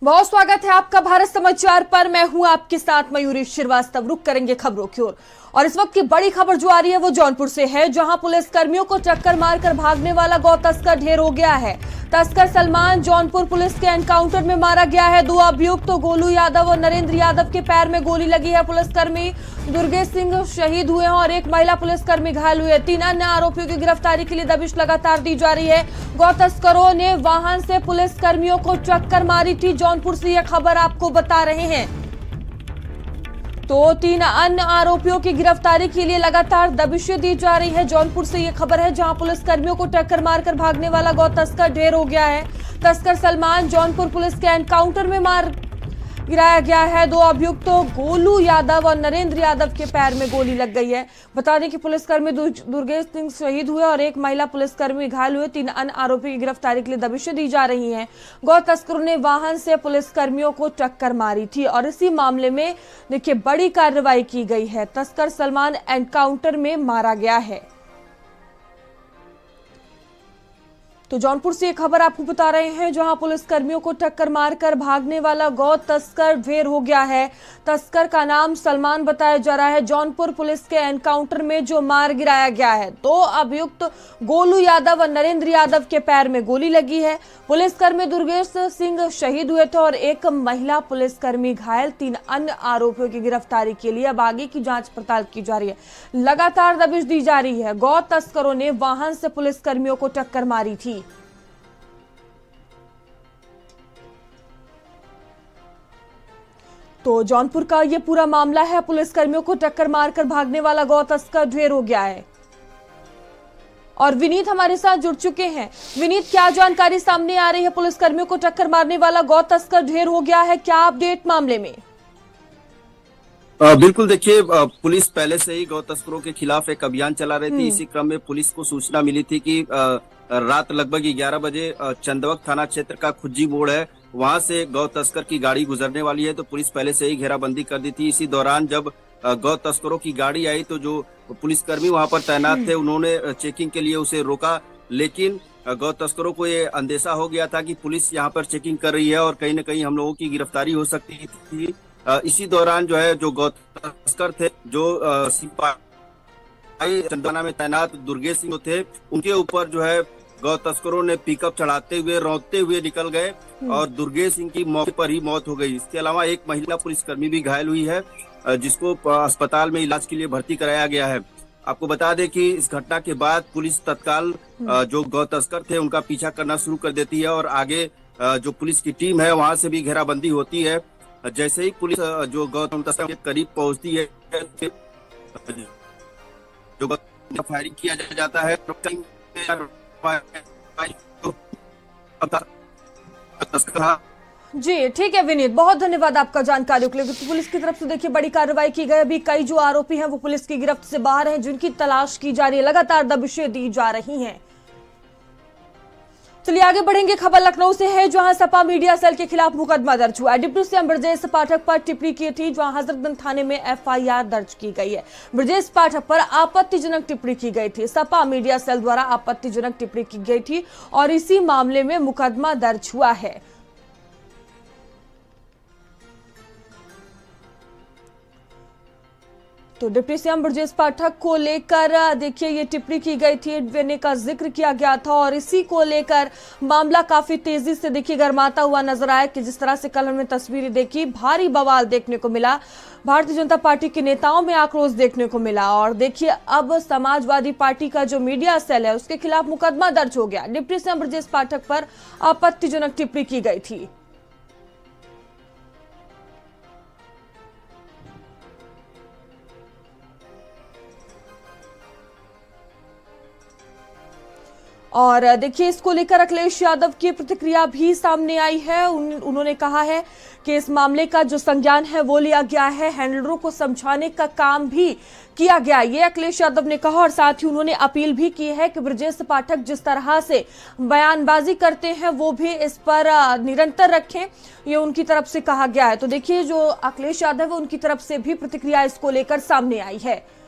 बहुत स्वागत है आपका भारत समाचार पर। मैं हूं आपके साथ मयूरी श्रीवास्तव। रुक करेंगे खबरों की ओर और इस वक्त की बड़ी खबर जो आ रही है वो जौनपुर से है, जहां पुलिस कर्मियों को टक्कर मारकर भागने वाला गौ तस्कर ढेर हो गया है। तस्कर सलमान जौनपुर पुलिस के एनकाउंटर में मारा गया है। दो अभियुक्त तो गोलू यादव और नरेंद्र यादव के पैर में गोली लगी है। पुलिसकर्मी दुर्गेश सिंह शहीद हुए हैं और एक महिला पुलिसकर्मी घायल हुई है। 3 अन्य आरोपियों की गिरफ्तारी के लिए दबिश लगातार दी जा रही है। गौ तस्करों ने वाहन से पुलिस कर्मियों को टक्कर मारी थी। जौनपुर से यह खबर आपको बता रहे हैं। तो 3 अन्य आरोपियों की गिरफ्तारी के लिए लगातार दबिशें दी जा रही है। जौनपुर से यह खबर है, जहां पुलिस कर्मियों को टक्कर मारकर भागने वाला गौ तस्कर ढेर हो गया है। तस्कर सलमान जौनपुर पुलिस के एनकाउंटर में मार गिराया गया है। 2 अभियुक्त तो गोलू यादव और नरेंद्र यादव के पैर में गोली लग गई है। बता दें कि पुलिसकर्मी दुर्गेश सिंह शहीद हुए और एक महिला पुलिसकर्मी घायल हुए। 3 अन्य आरोपी की गिरफ्तारी के लिए दबिशें दी जा रही हैं। गौ तस्करों ने वाहन से पुलिसकर्मियों को टक्कर मारी थी और इसी मामले में देखिए बड़ी कार्रवाई की गई है। तस्कर सलमान एनकाउंटर में मारा गया है। तो जौनपुर से एक खबर आपको बता रहे हैं, जहां पुलिस कर्मियों को टक्कर मारकर भागने वाला गौ तस्कर ढेर हो गया है। तस्कर का नाम सलमान बताया जा रहा है। जौनपुर पुलिस के एनकाउंटर में जो मार गिराया गया है, 2 अभियुक्त गोलू यादव और नरेंद्र यादव के पैर में गोली लगी है। पुलिसकर्मी दुर्गेश सिंह शहीद हुए थे और एक महिला पुलिसकर्मी घायल। 3 अन्य आरोपियों की गिरफ्तारी के लिए अब आगे की जांच पड़ताल की जा रही है। लगातार दबिश दी जा रही है। गौ तस्करों ने वाहन से पुलिसकर्मियों को टक्कर मारी थी। तो जौनपुर का ये पूरा मामला है। पुलिसकर्मियों को टक्कर मारकर भागने वाला गौ तस्कर ढेर हो गया है। और विनीत हमारे साथ जुड़ चुके हैं। विनीत, क्या जानकारी सामने आ रही है? पुलिसकर्मियों को टक्कर मारने वाला गौ तस्कर ढेर हो गया है, क्या अपडेट मामले में? बिल्कुल, देखिए, पुलिस पहले से ही गौ तस्करों के खिलाफ एक अभियान चला रही थी। इसी क्रम में पुलिस को सूचना मिली थी कि रात लगभग 11 बजे चंदवक थाना क्षेत्र का खुज्जी मोड़ है, वहां से गौ तस्कर की गाड़ी गुजरने वाली है। तो पुलिस पहले से ही घेराबंदी कर दी थी। इसी दौरान जब गौ तस्करों की गाड़ी आई तो जो पुलिसकर्मी वहां पर तैनात थे उन्होंने चेकिंग के लिए उसे रोका, लेकिन गौ तस्करों को ये अंदेशा हो गया था कि पुलिस यहाँ पर चेकिंग कर रही है और कहीं न कहीं हम लोगों की गिरफ्तारी हो सकती थी। इसी दौरान जो है, जो गौ तस्कर थे, जो सिपाही चंदना में तैनात दुर्गेश सिंह थे, उनके ऊपर जो है गौ तस्करों ने पिकअप चढ़ाते हुए रौंदते हुए निकल गए और दुर्गेश सिंह की मौके पर ही मौत हो गई। इसके अलावा एक महिला पुलिसकर्मी भी घायल हुई है, जिसको अस्पताल में इलाज के लिए भर्ती कराया गया है। आपको बता दें कि इस घटना के बाद पुलिस तत्काल जो गौ तस्कर थे उनका पीछा करना शुरू कर देती है और आगे जो पुलिस की टीम है वहां से भी घेराबंदी होती है। जैसे ही पुलिस जो गौ तस्कर के करीब पहुंचती है, जो फायरिंग किया जाता है। जी ठीक है विनीत, बहुत धन्यवाद आपका जानकारी के लिए। पुलिस की तरफ से देखिए बड़ी कार्रवाई की गई। अभी कई जो आरोपी हैं वो पुलिस की गिरफ्त से बाहर हैं, जिनकी तलाश की जा रही है। लगातार दबिशें दी जा रही हैं। चलिए आगे बढ़ेंगे। खबर लखनऊ से है, जहां सपा मीडिया सेल के खिलाफ मुकदमा दर्ज हुआ है। डिप्टी सीएम ब्रजेश पाठक पर टिप्पणी की थी, जहां हजरतगंज थाने में एफआईआर दर्ज की गई है। ब्रजेश पाठक पर आपत्तिजनक टिप्पणी की गई थी। सपा मीडिया सेल द्वारा आपत्तिजनक टिप्पणी की गई थी और इसी मामले में मुकदमा दर्ज हुआ है। तो डिप्टी सीएम ब्रजेश पाठक को लेकर देखिए ये टिप्पणी की गई थी, एडवीएनए का जिक्र किया गया था और इसी को लेकर मामला काफी तेजी से देखिए गरमाता हुआ नजर आया कि जिस तरह से कल हमने तस्वीरें देखी, भारी बवाल देखने को मिला। भारतीय जनता पार्टी के नेताओं में आक्रोश देखने को मिला और देखिए अब समाजवादी पार्टी का जो मीडिया सेल है उसके खिलाफ मुकदमा दर्ज हो गया। डिप्टी सीएम ब्रजेश पाठक पर आपत्तिजनक टिप्पणी की गई थी। और देखिए इसको लेकर अखिलेश यादव की प्रतिक्रिया भी सामने आई है। उन्होंने कहा है कि इस मामले का जो संज्ञान है वो लिया गया है, हैंडलरों को समझाने का काम भी किया गया, ये अखिलेश यादव ने कहा। और साथ ही उन्होंने अपील भी की है कि ब्रजेश पाठक जिस तरह से बयानबाजी करते हैं वो भी इस पर निरंतर रखें, ये उनकी तरफ से कहा गया है। तो देखिए जो अखिलेश यादव है उनकी तरफ से भी प्रतिक्रिया इसको लेकर सामने आई है।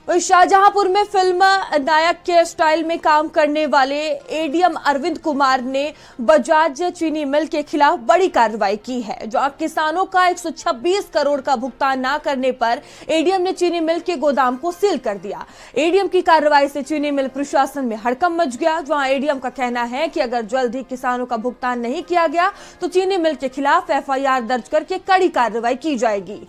वहीं शाहजहांपुर में फिल्म नायक के स्टाइल में काम करने वाले एडीएम अरविंद कुमार ने बजाज चीनी मिल के खिलाफ बड़ी कार्रवाई की है। जहां किसानों का 126 करोड़ का भुगतान न करने पर एडीएम ने चीनी मिल के गोदाम को सील कर दिया। एडीएम की कार्रवाई से चीनी मिल प्रशासन में हड़कंप मच गया। जहां एडीएम का कहना है कि अगर जल्द ही किसानों का भुगतान नहीं किया गया तो चीनी मिल के खिलाफ एफआईआर दर्ज करके कड़ी कार्रवाई की जाएगी।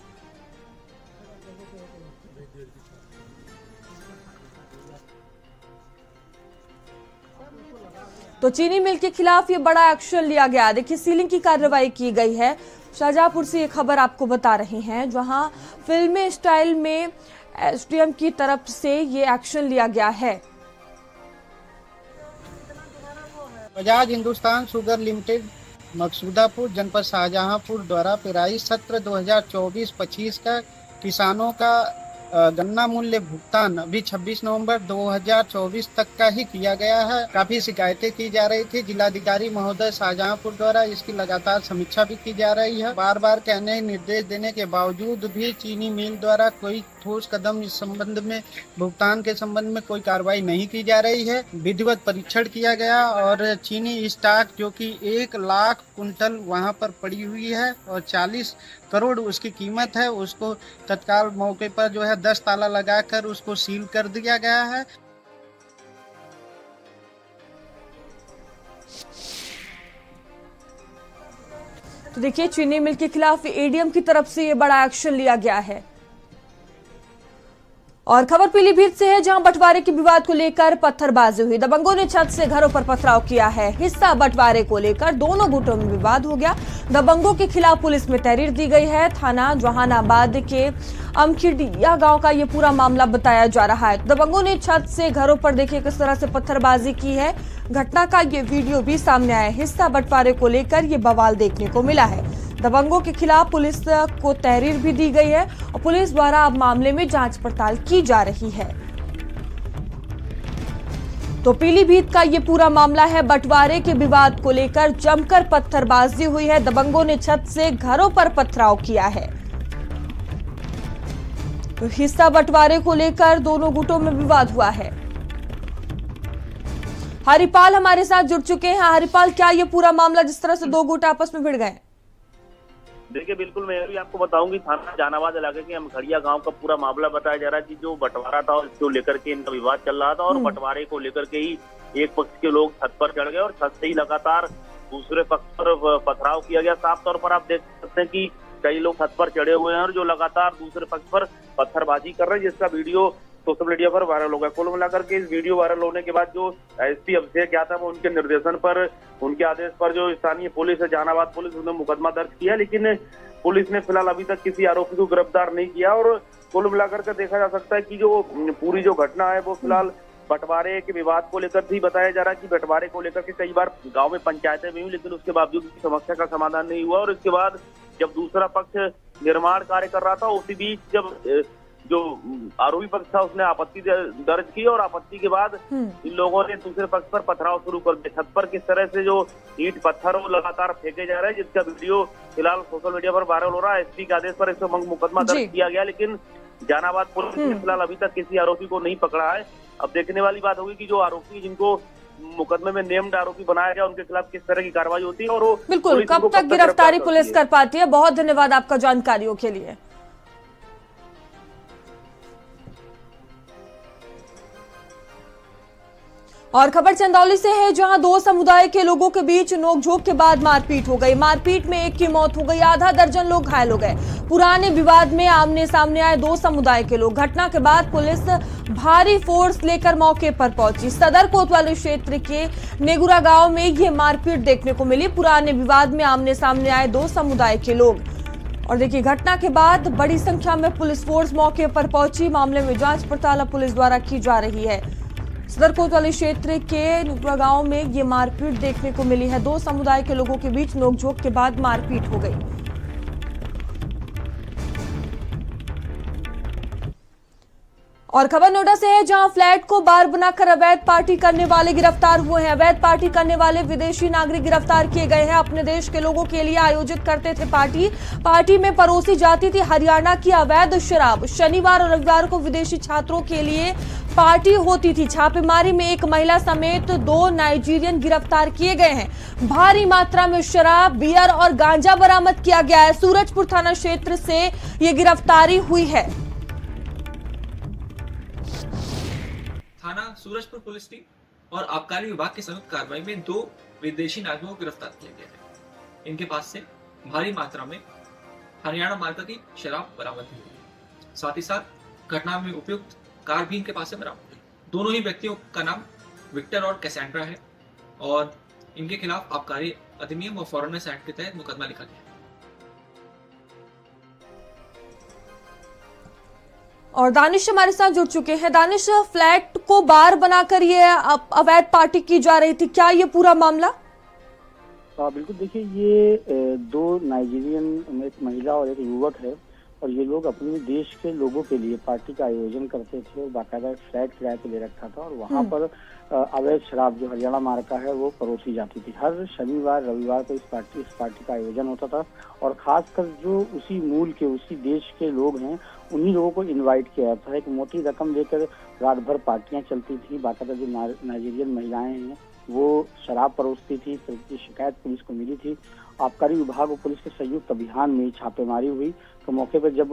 तो चीनी मिल के खिलाफ ये बड़ा एक्शन लिया गया। देखिए, सीलिंग की कार्रवाई की गई है। शाहजहांपुर से ये खबर आपको बता रहे हैं, जहां फिल्मी स्टाइल में एसडीएम की तरफ से ये एक्शन लिया गया है। बजाज हिंदुस्तान शुगर लिमिटेड मकसूदापुर जनपद शाहजहांपुर द्वारा पेराई सत्र 2024-25 का किसानों का गन्ना मूल्य भुगतान अभी 26 नवंबर 2024 तक का ही किया गया है। काफी शिकायतें की जा रही थी। जिलाधिकारी महोदय शाहजहांपुर द्वारा इसकी लगातार समीक्षा भी की जा रही है। बार बार कहने निर्देश देने के बावजूद भी चीनी मिल द्वारा कोई ठोस कदम इस संबंध में भुगतान के संबंध में कोई कार्रवाई नहीं की जा रही है। विधिवत परीक्षण किया गया और चीनी स्टॉक जो कि 1 लाख कुंटल वहां पर पड़ी हुई है और 40 करोड़ उसकी कीमत है, उसको तत्काल मौके पर जो है 10 ताला लगाकर उसको सील कर दिया गया है। तो देखिए, चीनी मिल के खिलाफ एडीएम की तरफ से ये बड़ा एक्शन लिया गया है। और खबर पीलीभीत से है, जहां बंटवारे के विवाद को लेकर पत्थरबाजी हुई। दबंगों ने छत से घरों पर पथराव किया है। हिस्सा बंटवारे को लेकर दोनों गुटों में विवाद हो गया। दबंगों के खिलाफ पुलिस में तहरीर दी गई है। थाना जहानाबाद के अमखिड़िया गांव का ये पूरा मामला बताया जा रहा है। दबंगों ने छत से घरों पर देखिए किस तरह से पत्थरबाजी की है। घटना का ये वीडियो भी सामने आया है। हिस्सा बंटवारे को लेकर ये बवाल देखने को मिला है। दबंगों के खिलाफ पुलिस को तहरीर भी दी गई है और पुलिस द्वारा अब मामले में जांच पड़ताल की जा रही है। तो पीलीभीत का ये पूरा मामला है। बंटवारे के विवाद को लेकर जमकर पत्थरबाजी हुई है। दबंगों ने छत से घरों पर पथराव किया है। तो हिस्सा बंटवारे को लेकर दोनों गुटों में विवाद हुआ है। हरिपाल हमारे साथ जुड़ चुके हैं। हरिपाल, क्या ये पूरा मामला जिस तरह से दो गुट आपस में भिड़ गए? देखिए, बिल्कुल मैं भी आपको बताऊंगी। थाना जहानाबाद इलाके के अमखड़िया गांव का पूरा मामला बताया जा रहा है कि जो बंटवारा था उसको लेकर के इनका विवाद चल रहा था और बंटवारे को लेकर के ही एक पक्ष के लोग छत पर चढ़ गए और छत से ही लगातार दूसरे पक्ष पर पथराव किया गया। साफ तौर पर आप देख सकते हैं कि कई लोग छत पर चढ़े हुए हैं और जो लगातार दूसरे पक्ष पर पत्थरबाजी कर रहे हैं, जिसका वीडियो सोशल मीडिया पर वायरल हो गया। कुल मिलाकर के इस वीडियो वायरल होने के बाद जो एसपी अभिषेक यादव उनके निर्देशन पर, उनके आदेश पर जो स्थानीय पुलिस है, जहानाबाद पुलिस, उन्होंने मुकदमा दर्ज किया, लेकिन पुलिस ने फिलहाल अभी तक किसी आरोपी को गिरफ्तार नहीं किया। और कुल मिलाकर के देखा जा सकता है कि जो पूरी जो घटना है वो फिलहाल बंटवारे के विवाद को लेकर भी बताया जा रहा है कि बंटवारे को लेकर के कई बार गांव में पंचायतें भी हुई, लेकिन उसके बावजूद समस्या का समाधान नहीं हुआ। और इसके बाद जब दूसरा पक्ष निर्माण कार्य कर रहा था, उसी बीच जब जो आरोपी पक्ष था उसने आपत्ति दर्ज की और आपत्ति के बाद इन लोगों ने दूसरे पक्ष पर पथराव शुरू कर दिया। छत पर किस तरह से जो ईंट पत्थर वो लगातार फेंके जा रहे हैं, जिसका वीडियो फिलहाल सोशल मीडिया पर वायरल हो रहा है। एसपी के आदेश पर इसमें मुकदमा दर्ज किया गया, लेकिन जहानाबाद पुलिस ने फिलहाल अभी तक किसी आरोपी को नहीं पकड़ा है। अब देखने वाली बात होगी कि जो आरोपी, जिनको मुकदमे में नेम्ड आरोपी बनाया गया, उनके खिलाफ किस तरह की कार्रवाई होती है और वो बिल्कुल कब तक गिरफ्तारी पुलिस कर पाती है। बहुत धन्यवाद आपका जानकारियों के लिए। और खबर चंदौली से है, जहां दो समुदाय के लोगों के बीच नोकझोंक के बाद मारपीट हो गई। मारपीट में एक की मौत हो गई, आधा दर्जन लोग घायल हो गए। पुराने विवाद में आमने सामने आए दो समुदाय के लोग। घटना के बाद पुलिस भारी फोर्स लेकर मौके पर पहुंची। सदर कोतवाली क्षेत्र के नेगुरा गांव में ये मारपीट देखने को मिली। पुराने विवाद में आमने सामने आए दो समुदाय के लोग। और देखिए, घटना के बाद बड़ी संख्या में पुलिस फोर्स मौके पर पहुंची। मामले में जांच पड़ताल पुलिस द्वारा की जा रही है। सदर कोतवाली क्षेत्र के नुकरा गांव में ये मारपीट देखने को मिली है। दो समुदाय के लोगों के बीच नोकझोंक के बाद मारपीट हो गई। और खबर नोएडा से है, जहां फ्लैट को बार बनाकर अवैध पार्टी करने वाले गिरफ्तार हुए हैं। अवैध पार्टी करने वाले विदेशी नागरिक गिरफ्तार किए गए हैं। अपने देश के लोगों के लिए आयोजित करते थे पार्टी में परोसी जाती थी हरियाणा की अवैध शराब। शनिवार और रविवार को विदेशी छात्रों के लिए पार्टी होती थी। छापेमारी में एक महिला समेत 2 नाइजीरियन गिरफ्तार किए गए हैं। भारी मात्रा में शराब, बियर और गांजा बरामद किया गया है। सूरजपुर थाना क्षेत्र से ये गिरफ्तारी हुई है। थाना सूरजपुर पुलिस टीम और आबकारी विभाग की संयुक्त कार्रवाई में 2 विदेशी नागरिकों को गिरफ्तार किया गया है। इनके पास से भारी मात्रा में हरियाणा मार्का की शराब बरामद हुई है। साथ ही साथ घटना में उपयुक्त कार भी इनके पास से बरामद हुई। दोनों ही व्यक्तियों का नाम विक्टर और कैसेंड्रा है और इनके खिलाफ आबकारी अधिनियम और फॉरेनर्स एक्ट के तहत मुकदमा लिखा गया है। और दानिश हमारे साथ जुड़ चुके हैं। दानिश, फ्लैट को बार बनाकर ये अवैध पार्टी की जा रही थी, क्या ये पूरा मामला? बिल्कुल, देखिए ये 2 नाइजीरियन, एक महिला और एक युवक है और ये लोग अपने देश के लोगों के लिए पार्टी का आयोजन करते थे और बाकायदा फ्लैट किराए पे ले रखा था और वहाँ पर अवैध शराब जो हरियाणा मार्का है वो परोसी जाती थी। हर शनिवार रविवार को इस पार्टी का आयोजन होता था और खासकर जो उसी मूल के, उसी देश के लोग हैं, उन्हीं लोगों को इनवाइट किया जाता था। एक मोटी रकम लेकर रात भर पार्टियां चलती थी। बाकायदा जो नाइजीरियन महिलाएं हैं वो शराब परोसती थी। इसकी शिकायत पुलिस को मिली थी। आबकारी विभाग और पुलिस के संयुक्त अभियान में छापेमारी हुई तो मौके पर जब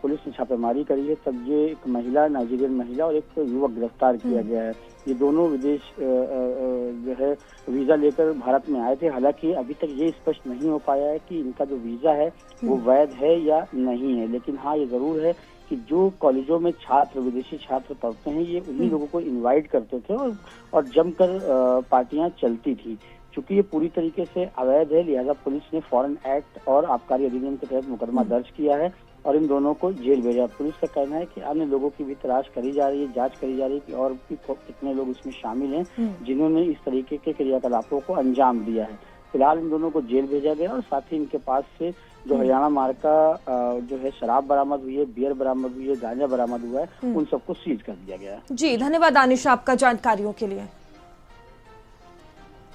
पुलिस ने छापेमारी करी है तब ये एक महिला, नाइजीरियन महिला और एक युवक गिरफ्तार किया गया है। ये दोनों विदेश जो है वीजा लेकर भारत में आए थे। हालांकि अभी तक ये स्पष्ट नहीं हो पाया है कि इनका जो वीजा है वो वैध है या नहीं है, लेकिन हाँ ये जरूर है कि जो कॉलेजों में छात्र, विदेशी छात्र पढ़ते हैं, ये उन्हीं लोगों को इनवाइट करते थे और जमकर पार्टियां चलती थी। चूंकि ये पूरी तरीके से अवैध है, लिहाजा पुलिस ने फॉरेन एक्ट और आबकारी अधिनियम के तहत मुकदमा दर्ज किया है और इन दोनों को जेल भेजा। पुलिस का कहना है कि अन्य लोगों की भी तलाश करी जा रही है, जांच करी जा रही है कि और भी कितने लोग इसमें शामिल हैं जिन्होंने इस तरीके के क्रियाकलापों को अंजाम दिया है। फिलहाल इन दोनों को जेल भेजा गया और साथ ही इनके पास से जो हरियाणा मार्का जो है शराब बरामद हुई है, बियर बरामद हुई है, गांजा बरामद हुआ है, उन सबको सीज कर दिया गया है। जी धन्यवाद दानिश आपका जानकारियों के लिए।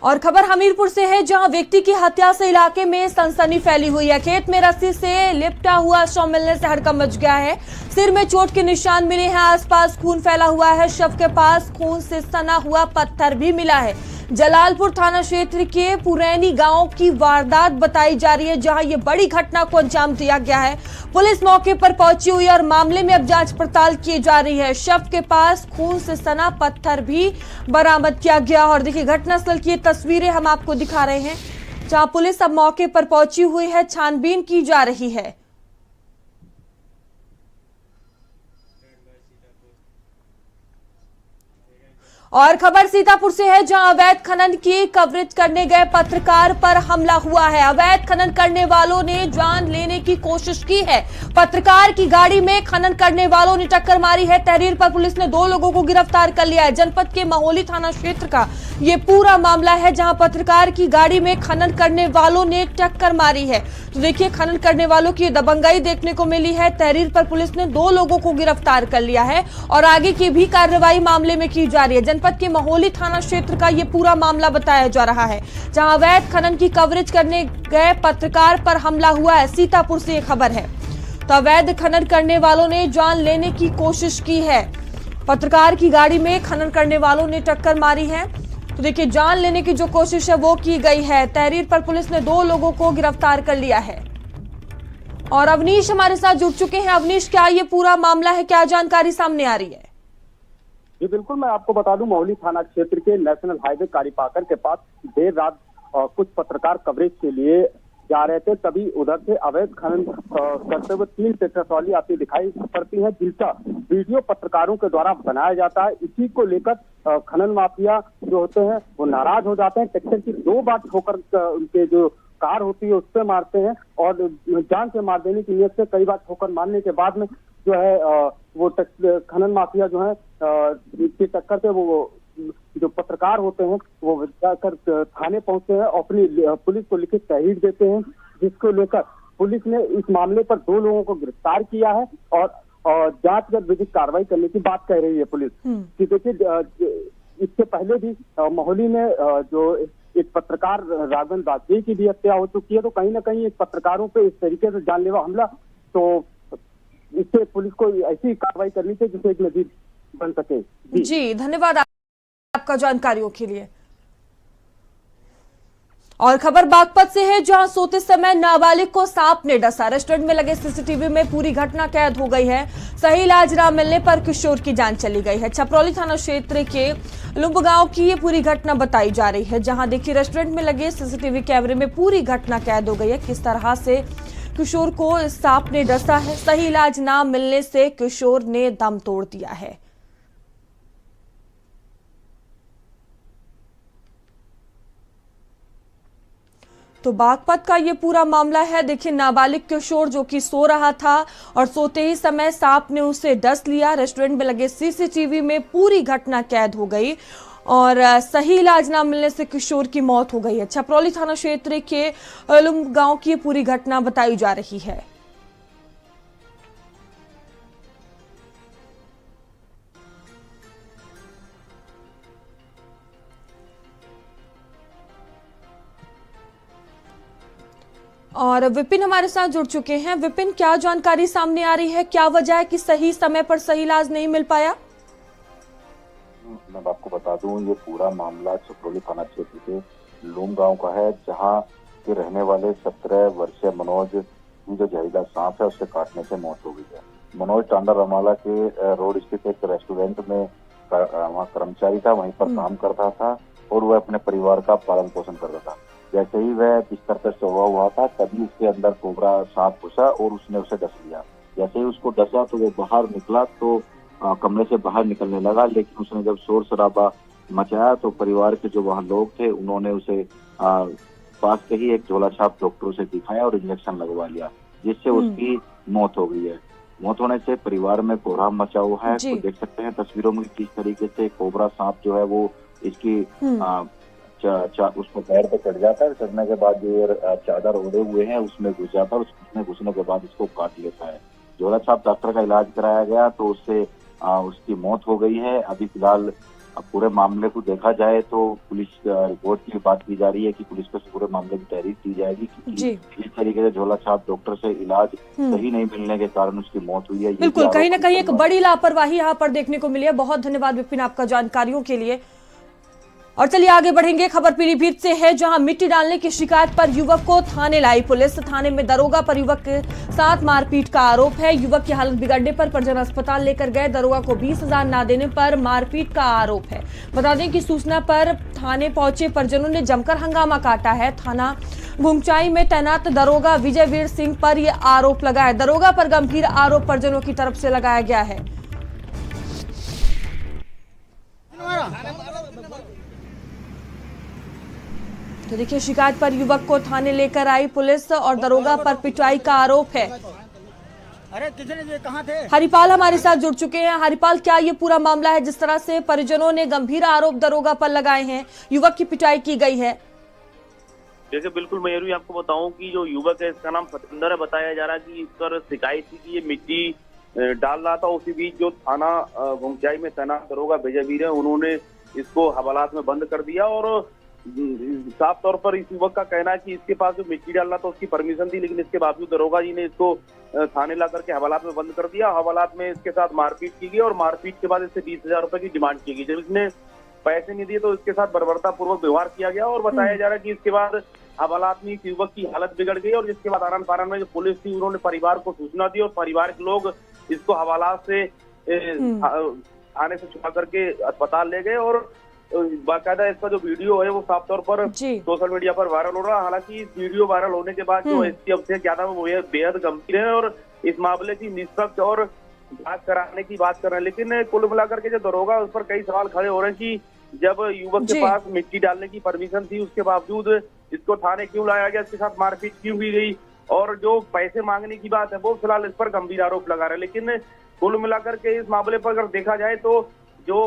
और खबर हमीरपुर से है, जहां व्यक्ति की हत्या से इलाके में सनसनी फैली हुई है। खेत में रस्सी से लिपटा हुआ शव मिलने से हड़कंप मच गया है। सिर में चोट के निशान मिले हैं, आसपास खून फैला हुआ है। शव के पास खून से सना हुआ पत्थर भी मिला है। जलालपुर थाना क्षेत्र के पुरैनी गांव की वारदात बताई जा रही है, जहां ये बड़ी घटना को अंजाम दिया गया है। पुलिस मौके पर पहुंची हुई है और मामले में अब जांच पड़ताल की जा रही है। शव के पास खून से सना पत्थर भी बरामद किया गया। और देखिए घटनास्थल की तस्वीरें हम आपको दिखा रहे हैं, जहां पुलिस अब मौके पर पहुंची हुई है, छानबीन की जा रही है। और खबर सीतापुर से है, जहां अवैध खनन की कवरेज करने गए पत्रकार पर हमला हुआ है। अवैध खनन करने वालों ने जान लेने की कोशिश की है। पत्रकार की गाड़ी में खनन करने वालों ने टक्कर मारी है। तहरीर पर पुलिस ने 2 लोगों को गिरफ्तार कर लिया है। जनपद के महोली थाना क्षेत्र का ये पूरा मामला है, जहां पत्रकार की गाड़ी में खनन करने वालों ने टक्कर मारी है। तो देखिए खनन करने वालों की दबंगाई देखने को मिली है। तहरीर पर पुलिस ने 2 लोगों को गिरफ्तार कर लिया है और आगे की भी कार्रवाई मामले में की जा रही है। जनपद के महोली थाना क्षेत्र का ये पूरा मामला बताया जा रहा है, जहां अवैध खनन की कवरेज करने गए पत्रकार पर हमला हुआ है। सीतापुर से ये खबर है। तो अवैध खनन करने वालों ने जान लेने की कोशिश की है। पत्रकार की गाड़ी में खनन करने वालों ने टक्कर मारी है। तो देखिए जान लेने की जो कोशिश है वो की गई है। तहरीर पर पुलिस ने 2 लोगों को गिरफ्तार कर लिया है। और अवनीश हमारे साथ जुड़ चुके हैं। अवनीश, क्या ये पूरा मामला है, क्या जानकारी सामने आ रही है? जी बिल्कुल, मैं आपको बता दूं, महोली थाना क्षेत्र के नेशनल हाईवे कारीपाकर के पास देर रात कुछ पत्रकार कवरेज के लिए जा रहे थे, तभी उधर से अवैध खनन करते हुए 3 ट्रैक्टर ट्रॉली आती दिखाई पड़ती है, जिसका वीडियो पत्रकारों के द्वारा बनाया जाता है। इसी को लेकर खनन माफिया जो होते हैं वो नाराज हो जाते हैं। ट्रैक्टर की 2 बार ठोकर उनके जो कार होती है उस पर मारते हैं और जान से मार देने की नियत से कई बार ठोकर मारने के बाद में जो है वो खनन माफिया जो है इसकी टक्कर से वो जो पत्रकार होते हैं वो जाकर थाने पहुंचते हैं और अपनी पुलिस को लिखित तहरीर देते हैं, जिसको लेकर पुलिस ने इस मामले पर 2 लोगों को गिरफ्तार किया है और जांच कर विधिक कार्रवाई करने की बात कह रही है पुलिस। कि देखिए इससे पहले भी मोहाली में जो एक पत्रकार राघवन राजगीर की भी हत्या हो चुकी है, तो कहीं ना कहीं एक पत्रकारों पे इस तरीके से जानलेवा हमला, तो इससे पुलिस को ऐसी कार्रवाई करनी चाहिए जिससे एक नजीर बन सके। जी धन्यवाद आपका जानकारियों के लिए। और खबर बागपत से है, जहां सोते समय नाबालिग को सांप ने डसा। रेस्टोरेंट में लगे सीसीटीवी में पूरी घटना कैद हो गई है। सही इलाज न मिलने पर किशोर की जान चली गई है। छपरौली थाना क्षेत्र के लुम्ब गांव की ये पूरी घटना बताई जा रही है, जहां देखिए रेस्टोरेंट में लगे सीसीटीवी कैमरे में पूरी घटना कैद हो गई है। किस तरह से किशोर को सांप ने डसा है, सही इलाज न मिलने से किशोर ने दम तोड़ दिया है। तो बागपत का ये पूरा मामला है। देखिए नाबालिग किशोर जो कि सो रहा था और सोते ही समय सांप ने उसे डस लिया। रेस्टोरेंट में लगे सीसीटीवी में पूरी घटना कैद हो गई और सही इलाज ना मिलने से किशोर की मौत हो गई है। छपरौली थाना क्षेत्र के लुम्ब गांव की पूरी घटना बताई जा रही है। और विपिन हमारे साथ जुड़ चुके हैं। विपिन, क्या जानकारी सामने आ रही है, क्या वजह है कि सही समय पर सही इलाज नहीं मिल पाया? मैं आपको बता दूं, ये पूरा मामला छपरौली थाना क्षेत्र के लूम गांव का है, जहां के रहने वाले 17 वर्षीय मनोज की जो जहरीला सांप है उससे काटने से मौत हो गई है। मनोज टांडा रमाला के रोड स्थित एक रेस्टोरेंट में वहाँ कर्मचारी था, वहीं पर काम करता था और वह अपने परिवार का पालन पोषण करता था। जैसे ही वह बिस्तर पर सोया हुआ था, तभी उसके अंदर कोबरा सांप घुसा और उसने उसे डस लिया। जैसे ही उसको डसा तो वो बाहर निकला, तो कमरे से बाहर निकलने लगा, लेकिन उसने जब शोर शराबा मचाया तो परिवार के जो वहाँ लोग थे उन्होंने उसे पास के ही एक झोला छाप डॉक्टरों से दिखाया और इंजेक्शन लगवा लिया, जिससे उसकी मौत हो गई है। मौत होने से परिवार में कोहराम मचा हुआ है। तो देख सकते हैं तस्वीरों में किस तरीके से कोबरा सांप जो है वो इसकी उसको पैर पे चढ़ जाता है। चढ़ने के बाद जो चादर ओढ़े हुए हैं उसमें घुस जाता है, उसमें घुसने के बाद इसको काट लेता है। झोला छाप डॉक्टर का इलाज कराया गया तो उससे उसकी मौत हो गई है। अभी फिलहाल पूरे मामले को देखा जाए तो पुलिस रिपोर्ट की बात की जा रही है कि पुलिस को पूरे मामले की तहरीर की जाएगी, क्योंकि इस तरीके से झोला छाप डॉक्टर से इलाज सही नहीं मिलने के कारण उसकी मौत हुई है। बिल्कुल, कहीं ना कहीं एक बड़ी लापरवाही यहाँ पर देखने को मिली है। बहुत धन्यवाद विपिन आपका जानकारियों के लिए। और चलिए आगे बढ़ेंगे। खबर पीलीभीत से है, जहां मिट्टी डालने की शिकायत पर युवक को थाने लाई पुलिस। थाने में दरोगा पर युवक के साथ मारपीट का आरोप है। युवक की हालत बिगड़ने पर परिजन अस्पताल लेकर गए। दरोगा को 20,000 ना देने पर मारपीट का आरोप है। बता दें कि सूचना पर थाने पहुंचे परिजनों ने जमकर हंगामा काटा है। थाना घुंगचाई में तैनात दरोगा विजयवीर सिंह पर यह आरोप लगा है। दरोगा पर गंभीर आरोप परिजनों की तरफ से लगाया गया है। तो देखिए शिकायत पर युवक को थाने लेकर आई पुलिस और दरोगा पर पिटाई का आरोप है। अरे कितने कहाँ थे? हरिपाल हमारे साथ जुड़ चुके हैं। हरिपाल, क्या ये पूरा मामला है जिस तरह से परिजनों ने गंभीर आरोप दरोगा पर लगाए हैं, युवक की पिटाई की गई है? देखिए बिल्कुल, मैं भी आपको बताऊं कि जो युवक है इसका नाम सतेंद्र है। बताया जा रहा है कि इस पर शिकायत थी कि ये मिट्टी डाल रहा था। उसी बीच जो थाना घुंगचाई में तैनात दरोगा विजयवीर है उन्होंने इसको हवालात में बंद कर दिया और साफ तौर पर इस युवक का कहना है कि इसके पास जो मिट्टी डालना था उसकी परमिशन थी, लेकिन इसके बावजूद दरोगा जी ने इसको थाने ला करके हवालात में बंद कर दिया। हवालात में इसके साथ मारपीट की गई और मारपीट के बाद इससे 20,000 रुपए की डिमांड की गई। जब इसने पैसे नहीं दिए तो इसके साथ बर्बरता पूर्वक व्यवहार किया गया और बताया जा रहा है कि इसके बाद हवालात में इस युवक की हालत बिगड़ गई और जिसके बाद आनन फानन में जो पुलिस थी उन्होंने परिवार को सूचना दी और परिवार के लोग इसको हवालात से थाने से छुड़ा करके अस्पताल ले गए और बाकायदा इसका जो वीडियो है वो साफ तौर पर सोशल मीडिया पर वायरल हो रहा है। हालांकि इस वीडियो वायरल होने के बाद जो एसपी अभिषेक यादव वो बेहद गंभीर है और इस मामले की निष्पक्ष और जांच कराने की बात कर रहे हैं, लेकिन कुल मिलाकर के जो दरोगा उस पर कई सवाल खड़े हो रहे हैं कि जब युवक के पास मिट्टी डालने की परमिशन थी उसके बावजूद इसको थाने क्यों लाया गया, इसके साथ मारपीट क्यों की गई और जो पैसे मांगने की बात है वो फिलहाल इस पर गंभीर आरोप लगा रहे हैं। लेकिन कुल मिलाकर के इस मामले पर अगर देखा जाए तो जो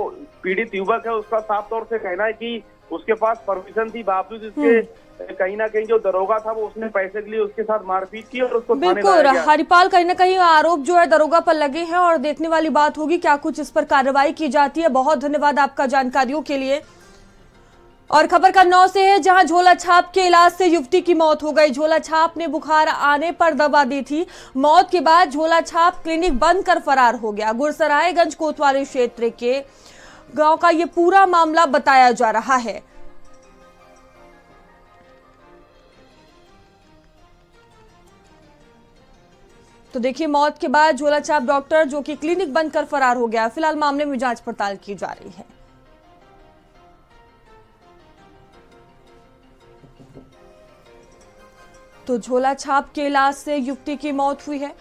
पीड़ित युवक है उसका साफ तौर से कहना है कि उसके पास परमिशन थी, बावजूद इसके कहीं ना कहीं जो दरोगा था वो उसने पैसे के लिए उसके साथ मारपीट की और उसको थाने बिल्कुल लाया गया। हरिपाल, कहीं ना कहीं आरोप जो है दरोगा पर लगे हैं और देखने वाली बात होगी क्या कुछ इस पर कार्रवाई की जाती है। बहुत धन्यवाद आपका जानकारियों के लिए। और खबर कन्नौज से है, जहां झोला छाप के इलाज से युवती की मौत हो गई। झोला छाप ने बुखार आने पर दवा दी थी। मौत के बाद झोला छाप क्लिनिक बंद कर फरार हो गया। गुरसरायगंज कोतवाली क्षेत्र के गांव का ये पूरा मामला बताया जा रहा है। तो देखिए, मौत के बाद झोला छाप डॉक्टर जो कि क्लिनिक बंद कर फरार हो गया। फिलहाल मामले में जांच पड़ताल की जा रही है। तो झोला छाप के इलाज से युवती की मौत हुई है।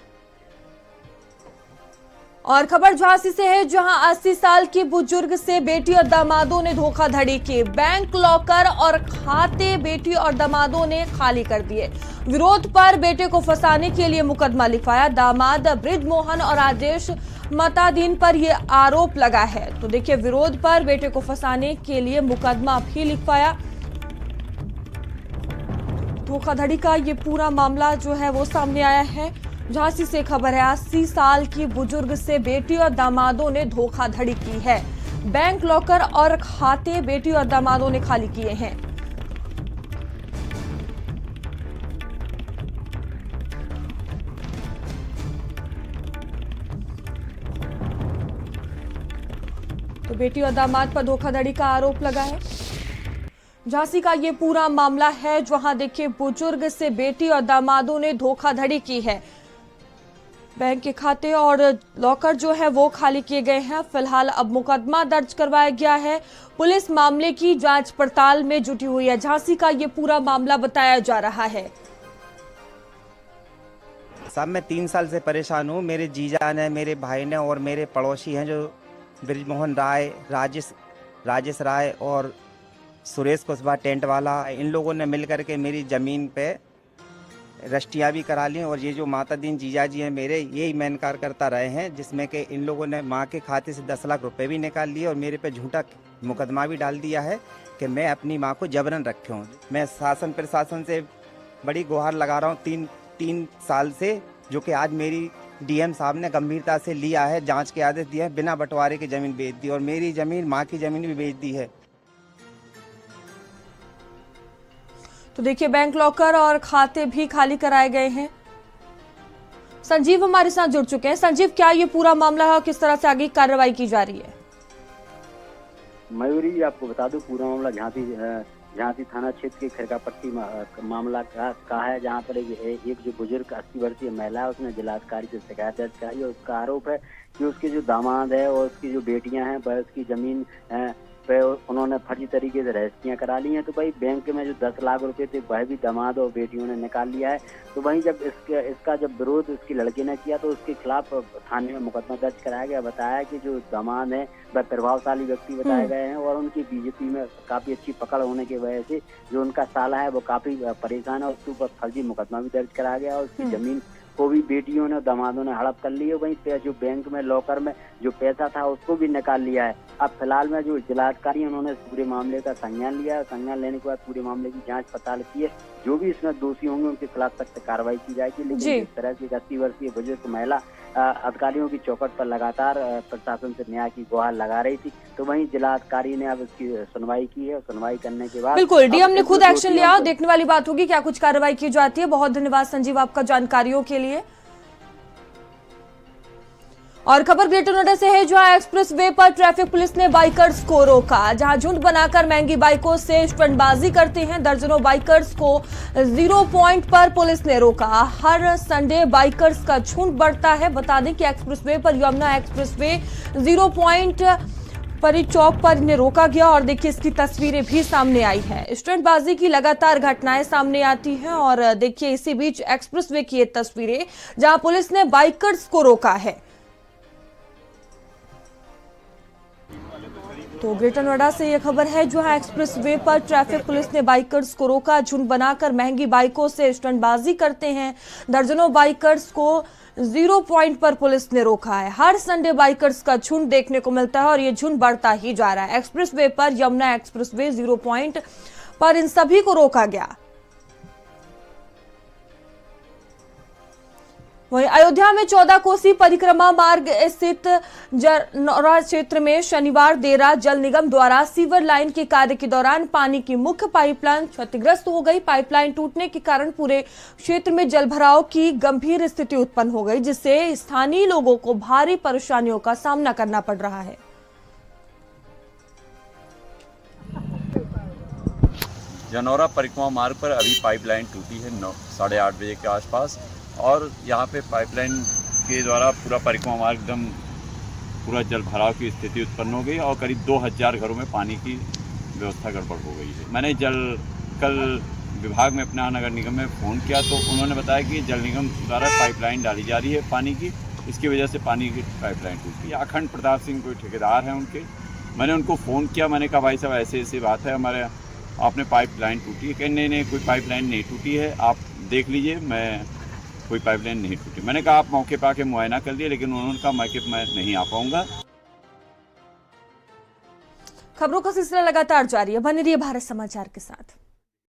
और खबर झांसी से है, जहां 80 साल की बुजुर्ग से बेटी और दामादों ने धोखाधड़ी की। बैंक लॉकर और खाते बेटी और दामादों ने खाली कर दिए। विरोध पर बेटे को फंसाने के लिए मुकदमा लिखवाया। दामाद बृजमोहन और आदेश मताधीन पर यह आरोप लगा है। तो देखिए, विरोध पर बेटे को फंसाने के लिए मुकदमा भी लिखवाया। धोखाधड़ी का ये पूरा मामला जो है वो सामने आया है। झांसी से खबर है, 80 साल की बुजुर्ग से बेटी और दामादों ने धोखाधड़ी की है। बैंक लॉकर और खाते बेटी और दामादों ने खाली किए हैं। तो बेटी और दामाद पर धोखाधड़ी का आरोप लगा है। झांसी का ये पूरा मामला है, जहां देखिए बुजुर्ग से बेटी और दामादों ने धोखाधड़ी की है। बैंक के खाते और लॉकर जो है वो खाली किए गए हैं। फिलहाल अब मुकदमा दर्ज करवाया गया है। पुलिस मामले की जांच पड़ताल में जुटी हुई है। झांसी का ये पूरा मामला बताया जा रहा है। साहब, मैं 3 साल से परेशान हूँ। मेरे जीजा ने, मेरे भाई ने और मेरे पड़ोसी हैं जो बृजमोहन राय, राजेश राय और सुरेश कुशवाहा टेंट वाला, इन लोगों ने मिलकर के मेरी ज़मीन पे रजिस्ट्रियाँ भी करा ली। और ये जो मातादीन जीजा जी हैं मेरे, यही मैं इनकार करता रहे हैं, जिसमें कि इन लोगों ने माँ के खाते से 10 लाख रुपए भी निकाल लिए और मेरे पे झूठा मुकदमा भी डाल दिया है कि मैं अपनी माँ को जबरन रखे हूँ। मैं शासन प्रशासन से बड़ी गुहार लगा रहा हूँ 3 साल से, जो कि आज मेरी डीएम साहब ने गंभीरता से लिया है, जांच के आदेश दिए हैं, बिना बंटवारे की ज़मीन बेच दी और मेरी ज़मीन, माँ की ज़मीन भी बेच दी है। तो देखिए, बैंक लॉकर और खाते भी खाली कराए गए हैं। संजीव हमारे साथ जुड़ चुके हैं। संजीव, क्या ये पूरा मामला है और किस तरह से आगे कार्रवाई की जा रही है? मयूरी, आपको बता दूं, पूरा मामला झांसी थाना क्षेत्र के खिरकापट्टी मामला का है, जहां पर एक जो बुजुर्ग 80 वर्षीय महिला है, उसने जिलाधिकारी से शिकायत दर्ज कराई और उसका आरोप है कि उसके जो दामाद है और उसकी जो बेटियां हैं वह उसकी जमीन पे उन्होंने फर्जी तरीके से रजिस्ट्रियाँ करा ली हैं। तो भाई बैंक में जो 10 लाख रुपए थे वह भी दामाद और बेटियों ने निकाल लिया है। तो वहीं जब इसका जब विरोध उसकी लड़की ने किया तो उसके खिलाफ थाने में मुकदमा दर्ज कराया गया। बताया कि जो दामाद है वह प्रभावशाली व्यक्ति बताए गए हैं और उनकी बीजेपी में काफी अच्छी पकड़ होने की वजह से जो उनका साला है वो काफी परेशान है। उसके ऊपर फर्जी मुकदमा भी दर्ज कराया गया और उसकी जमीन को भी बेटियों ने, दामादों ने हड़प कर ली है। वहीं जो बैंक में लॉकर में जो पैसा था उसको भी निकाल लिया है। अब फिलहाल में जो जिलाधिकारी उन्होंने पूरे मामले का संज्ञान लिया। संज्ञान लेने के बाद पूरे मामले की जांच पड़ताल की है। जो भी इसमें दोषी होंगे उनके खिलाफ सख्त कार्रवाई की जाएगी। लेकिन इस तरह की 80 वर्षीय बुजुर्ग महिला अधिकारियों की चौकट पर लगातार प्रशासन से न्याय की गुहार लगा रही थी। तो वहीं जिलाधिकारी ने अब इसकी सुनवाई की है। सुनवाई करने के बाद बिल्कुल डीएम ने खुद एक्शन लिया। देखने वाली बात होगी क्या कुछ कार्रवाई की जाती है। बहुत धन्यवाद संजीव आपका जानकारियों के लिए। और खबर ग्रेटर नोएडा से है, जहां एक्सप्रेस वे पर ट्रैफिक पुलिस ने बाइकर्स को रोका। जहां झुंड बनाकर महंगी बाइकों से स्टंटबाजी करते हैं, दर्जनों बाइकर्स को 0 पॉइंट पर पुलिस ने रोका। हर संडे बाइकर्स का झुंड बढ़ता है। बता दें कि एक्सप्रेस वे पर, यमुना एक्सप्रेस वे 0 पॉइंट पर चौक पर इन्हें रोका गया और देखिए इसकी तस्वीरें भी सामने आई है। स्टंटबाजी की लगातार घटनाएं सामने आती हैं और देखिए इसी बीच एक्सप्रेस वे की ये तस्वीरें, जहां पुलिस ने बाइकर्स को रोका है। तो ग्रेटर नोएडा से यह खबर है, जहां एक्सप्रेस वे पर ट्रैफिक पुलिस ने बाइकर्स को रोका। झुंड बनाकर महंगी बाइकों से स्टंटबाजी करते हैं, दर्जनों बाइकर्स को जीरो पॉइंट पर पुलिस ने रोका है। हर संडे बाइकर्स का झुंड देखने को मिलता है और ये झुंड बढ़ता ही जा रहा है। एक्सप्रेसवे पर, यमुना एक्सप्रेसवे, जीरो पॉइंट पर इन सभी को रोका गया। वहीं अयोध्या में 14 कोसी परिक्रमा मार्ग स्थित जरनौरा क्षेत्र में शनिवार देर रात जल निगम द्वारा सीवर लाइन के कार्य के दौरान पानी की मुख्य पाइपलाइन क्षतिग्रस्त हो गई। पाइपलाइन टूटने के कारण पूरे क्षेत्र में जलभराव की गंभीर स्थिति उत्पन्न हो गई, जिससे स्थानीय लोगों को भारी परेशानियों का सामना करना पड़ रहा है। जनौरा परिक्रमा मार्ग पर अभी पाइपलाइन टूटी है 8:30 बजे के आसपास, और यहाँ पे पाइपलाइन के द्वारा पूरा परिक्रमा मार्ग एकदम पूरा जल भराव की स्थिति उत्पन्न हो गई और करीब 2000 घरों में पानी की व्यवस्था गड़बड़ हो गई है। मैंने कल विभाग में अपना नगर निगम में फ़ोन किया तो उन्होंने बताया कि जल निगम द्वारा पाइपलाइन डाली जा रही है पानी की, इसकी वजह से पानी की पाइपलाइन टूटी है। अखंड प्रताप सिंह कोई ठेकेदार हैं उनके, मैंने उनको फ़ोन किया, मैंने कहा भाई साहब ऐसे ऐसी बात है, हमारे आपने पाइपलाइन टूटी है। कहीं नहीं कोई पाइपलाइन नहीं टूटी है, आप देख लीजिए, मैं कोई पाइपलाइन नहीं टूटी। मैंने कहा आप मौके पर आके मुआयना कर लिए, लेकिन उन्होंने कहा मौके पर मैं नहीं आ पाऊंगा। खबरों का सिलसिला लगातार जारी है, बने रहिए भारत समाचार के साथ।